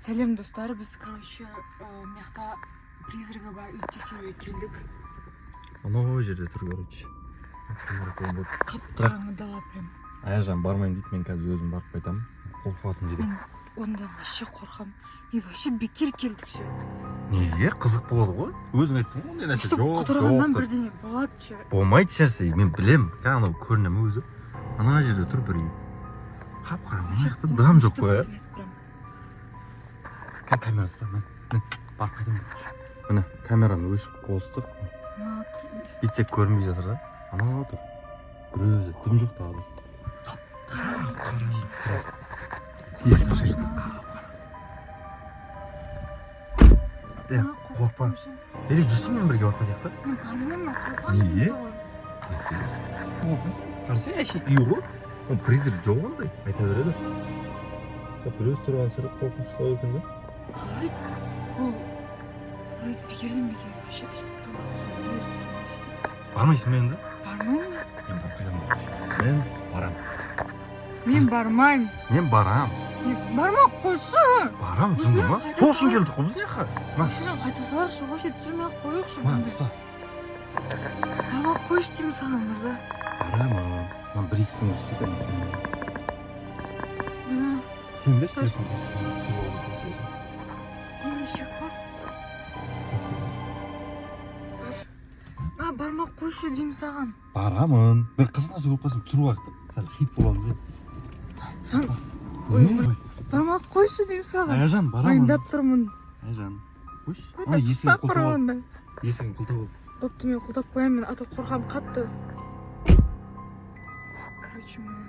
Сәлем достар, біз короче мақта призрагі бар ит тексеруге келдік. Анау жерде тұр, короче. Қап-қараңғы дала прям. Аяжан бармайын дейді, мен қазір өзім барып қайтамын. Қорқатым дейді. Онда вообще қорқам. Біз вообще бекер келдік ше. Неге? Қызық болады ғой. Өзің айттың ғой, ондай нәрсе жоқ. Құтырғаннан бірдеңе болады ше. Болмайды нәрсе, мен білем. Анау көрінемін өзі. Ана жерде тұр бір үй. Қап-қараңғы жақта дым жоқ қой. Камерасы да, мен барып қайтамын. Міне, камераны өшіріп қостық. Битсек көрінбей жатыр да. Ана тұр. Бір өзі, дым жоқ та адам. Қап-қараңғы. Есік ашайын. Қорқпа. Бері жүрсің мен бірге барып қайтайық та? Мен бармаймын, қорқамын. Неге? Қорқасың? Қарасай, әшейін үй ғой. Ол призрак жоқ ондай, айта береді. Біреу тұрған сырып қорқынышты екен да? Қалай? Ол бекерден бекер. Ішкі тұрмасы сөйлер. Бармайсың мен да? Бармаймын. Мен барып қайтамын. Мен барам. Мен бармаймын. Мен барам. Бармақ қойшы. Барам, жынды ма? Сол үшін келдік қой біз неқа? Шыжан қайта саларшы, вообще түсірмей-ақ қойықшы. Ма, ұста. Бармақ қойшы деймін саған, мырза. Барам. Мен бір експен жүрсек сен білесің? Шықпас. Бармақ қойшы деймін саған. Барамын. Бір қызық нәрсе көріп қалсам тұру уақытта. Сәл хит боламыз Жан, бармақ қойшы деймін саған. Аяжан, барамын. Мойындап тұрмын. Аяжан, қойшы. Есігін құлтап ал. Есігін құлтап ал. Бопты, мен құлтап қоямын, а то қорқам қатты. Короче, мен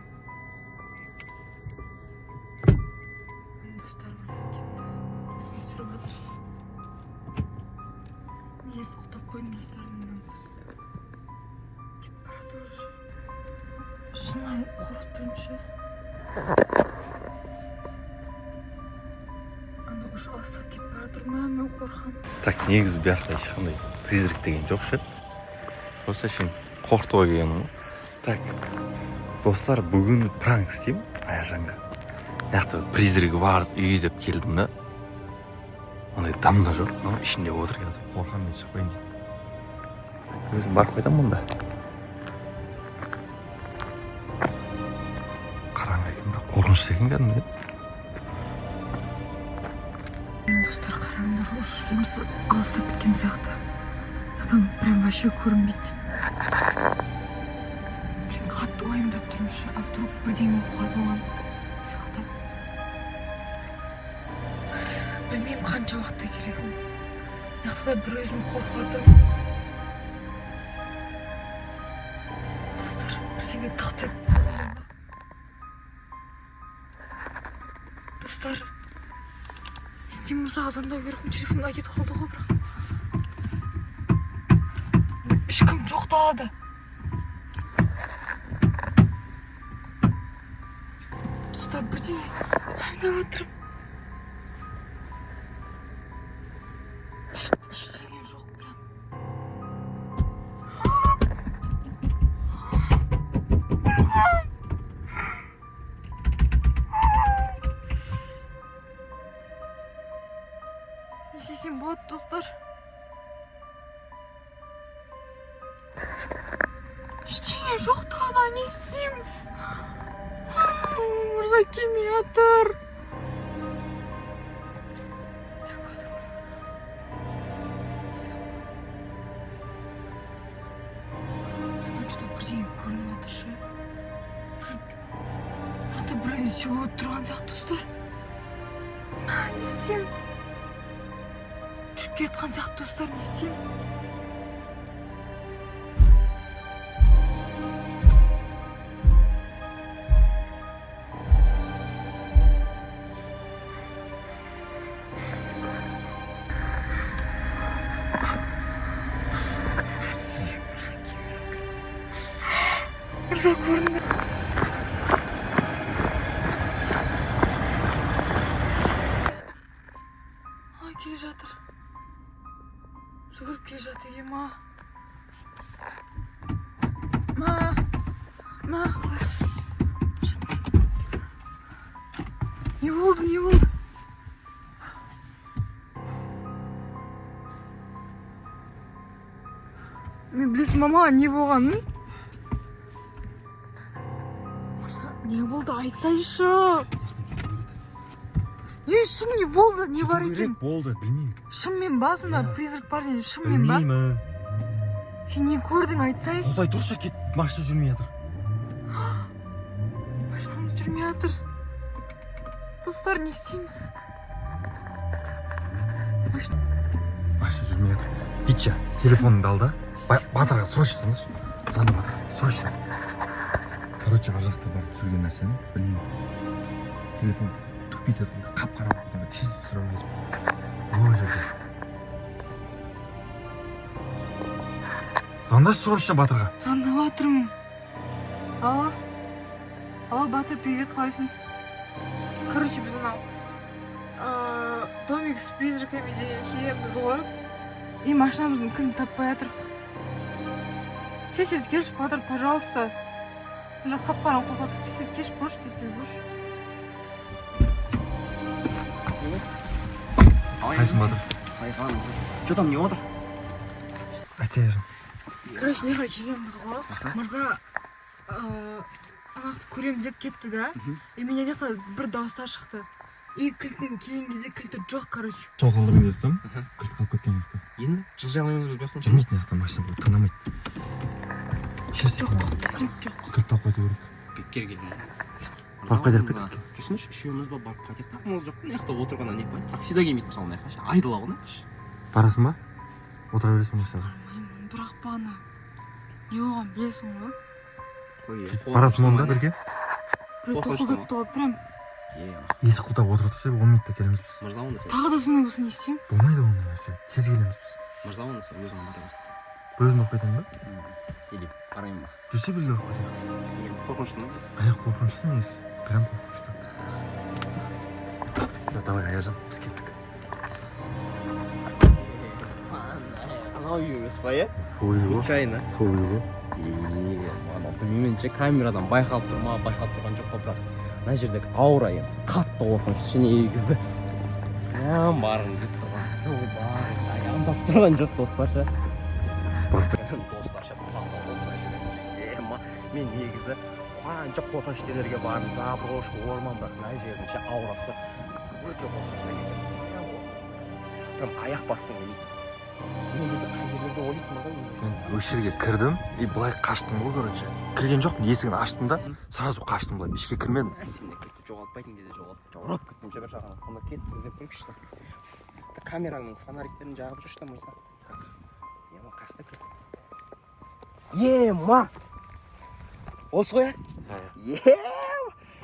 достарым кетті. Өзін түсіріп жатыр. Мен есік құлтап қойдым, достарымнан басып. Кетіп барады уже. Шынай қорқып тұрмын ше. Анда уже алсап кетіп баратыр ма, мен қорқам. Так, негізі бұяқта ешқандай призрак деген жоқ ше. Просто шын қорқытуға келгенім ғой. Так, достар, бүгін пранк істеймін Аяжанға. Яқты призрагі бар үй деп келдім да. Ондай дам да жоқ, но ішінде отыр қазір. Қорқам мен шықпайын дейді. Өзім барып қайтамын мұнда. Қараңғы екен, бірақ қорқынышты екен кәдімгі. Достар, қараңдар, уже жұмысы алыстап кеткен сияқты. Яқтан прям вообще көрінбейді. Блин, қатты уайымдап тұрмын ше. А вдруг бірдеңе болып қалады оған? Сақтап. Білмеймін қанша уақытта келетін. Яқтада бір өзім қорқыватырмын. Достар, бірдеңе тық етіп. Достар, естеймін мырза, азандау керекім, телефонда кетіп қалды ғой бірақ. Ешкім жоқ далада. Достар, бірдеңе ойнап отырмын. Ештеңе жоқ прям. Не істесем болады, достар? Ештеңе жоқ далада, не істеймін? Мырза келмей жатыр. Что бірдеңе көрініп жатыр ше. Ата біреудің силуэті тұрған сияқты, достар. Не істеймін? Жүріп келе жатқан сияқты, достар, не істеймін? Мырза көрінді. Ай, келе жатыр. Жүгіріп келе жатыр, ема. Ма, қалай? Не болды? Мен білесің мама, не болғанын? Мырза, не болды? Айтсайшы. Не үшін не болды? Не бар екен? Болды, білмеймін. Шынмен ба? Сонда призрак бар деген шынмен ба? Білмеймін. Сен не көрдің айтсай? Құдай тұршы, кет, машина жүрмей жатыр. Машинамыз жүрмей жатыр. Достар, не істейміз? Машина жүрмей жатыр. Битча, телефоныңды ал да. Батырға срочно звоныш. Звони Батырға, срочно. Короче, ар жақта барып түсірген нәрсені білмеймін. Телефон тупит етіп, қап-қара болып кетеді. Ешкім түсіре алмайды. О жерде. Звондаш срочно Батырға. Звондап жатырмын. Алло. Алло, Батыр, привет, қалайсың? Короче, біз анау домик с призраками деген келеміз ғой. И машинамыздың кілтін таппай жатырық. Тез келші, Батыр, пожалуйста. Мына жақта қап-қараңғы болып жатыр. Тез келші, бош, тез бош. Қайсың Батыр? Что там не отыр? Айтсай ержан. Короче, неға келеміз ғой. Мырза, анақты көрем деп кетті да. И менен жақта бір дауыстар шықты. И кілтін келген кезде кілті жоқ, короче. Сол талдырмен естім. Кілт қалып кеткен жақта. Енді жылжаймаймыз біз бияқтан. Жүрмейтін жақта машина болып танамайды. Жоқ, кілт жоқ. Кілт тауып қайту керек. Беккер келдім. Барып қайтайық та кілтке. Жүрсінші, үшеуміз ба барып қайтайық та. Ол жоқ, мына жақта отырғаннан не қойын. Таксида келмейді мысалы мына жаққа. Айдыла қойнайықшы. Барасың ба? Отыра бересің машинаға. Бірақ баны не болған білесің ғой? Барасың онда бірге? Біреу тоқылдатты ғой, прям. Есік құлдап отырып тұрса 10 минутта келеміз біз. Мырза онда сен. Тағы да сондай болса не істеймін? Болмайды ондай нәрсе. Тез келеміз біз. Мырза онда сен өзің бара бер. Бір өзің оқып кетемін ба? Или барайын ба? Жүрсе бірге оқып кетейік. Енді қорқынышты ма? Аяқ қорқынышты емес. Прям қорқынышты. Давай, Аяжан, біз кеттік. Анау үй емес па, иә? Сол үй ғой. Случайно. Сол үй ғой. Ана білмеймінше камерадан байқалып тұр ма, байқалып тұрған жоқ па, бірақ мына жердегі аура енді қатты қорқынышты негізі. Прям барын деп тұрған жоқ, барын аяндап тұрған жоқ достар ше. Достар ше, мен негізі қанша қорқынышты жерлерге бардым, Заброшка, орман, бірақ мына жердің ше аурасы өте қорқынышты екен ше. Прям аяқ басқым келмейді. Негізі қай жерлерде ойлайсың ба? Мен осы жерге кірдім и былай қаштым ғой, короче. Кірген жоқпын, есігін аштым да, сразу қаштым былай, ішке кірмедім. Әсемде кетті, жоғалтпайтын деді, жоғалып кеттім ше бір жағынан. Сонда кетіп іздеп көрейікші. Камераның фонариктерін жағып жүрші та мырза. Ема қаяқта кетті? Ема! Осы ғой,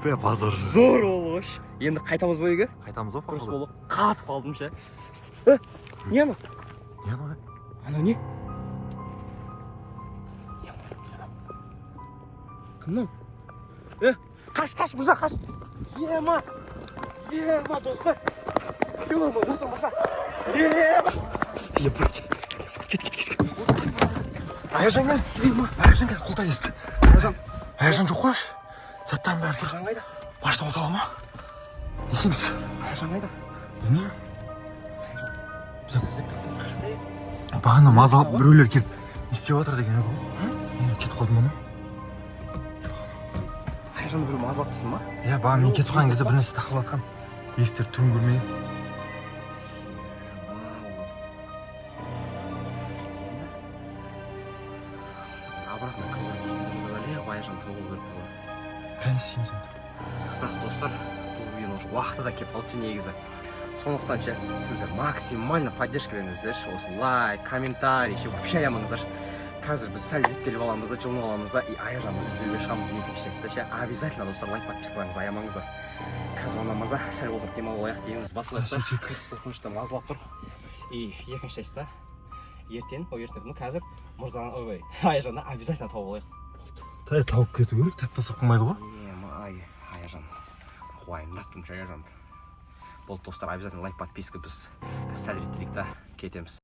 Бе, базар. зор ол қойш. Енді қайтамыз ба үйге? Қайтамыз ғой, Дұрыс походу. болып қатып қалдым ше. Не ана? Не ана? Ана не? Кімнің? Қаш, мырза, қаш! Ема! Достар! Ема, ұртым мырза! Ебать. Кет. Аяжан кел. Аяжан кел, құлтай есті. Аяжан жоқ қойш. Заттан бәрі тұр. Аяжан қайда? Машина отала ма? Не істейміз? Аяжан қайда? Білмеймін. Сіздеп кеттім, қашта ем? Бағана мазалап біреулер келіп не істеп жатыр деген еді ғой. Мен кетіп қалдым ана. Аяжанды біреу мазалап дейсің ба? Иә, бағана мен кетіп қалған кезде бір нәрсе тақылатқан. Есіктер түн көрмеген. Біз обратно кіріп Аяжан тауып көріппіз ғой. Қайын істейміз енді. Бірақ достар, бұл видеоның уже уақыты да келіп қалды негізі. Сондықтан ше, сіздер максимально поддержка беріңіздерші, осы лайк, комментарий, ше, вообще аямаңыздаршы. Қазір біз сәл реттеліп аламыз да, жылынып аламыз да, и Аяжанды іздеуге шығамыз екінші частьта ше. Обязательно достар лайк, подпискаларыңызды аямаңыздар. Қазір онан маза, сәл отырып демалып алайық дегеніміз басылайық та. Қорқынышты мазалап тұр. И екінші частьта ертең қазір мырзаны, ой, Аяжанды обязательно тауып алайық. Тауып кету керек, таппаса қылмайды ғой. Аяжан, уайымдап тұрмын Аяжанды. Бұл достар обязательно лайк, подписка, біз сәл реттелейік та кетеміз.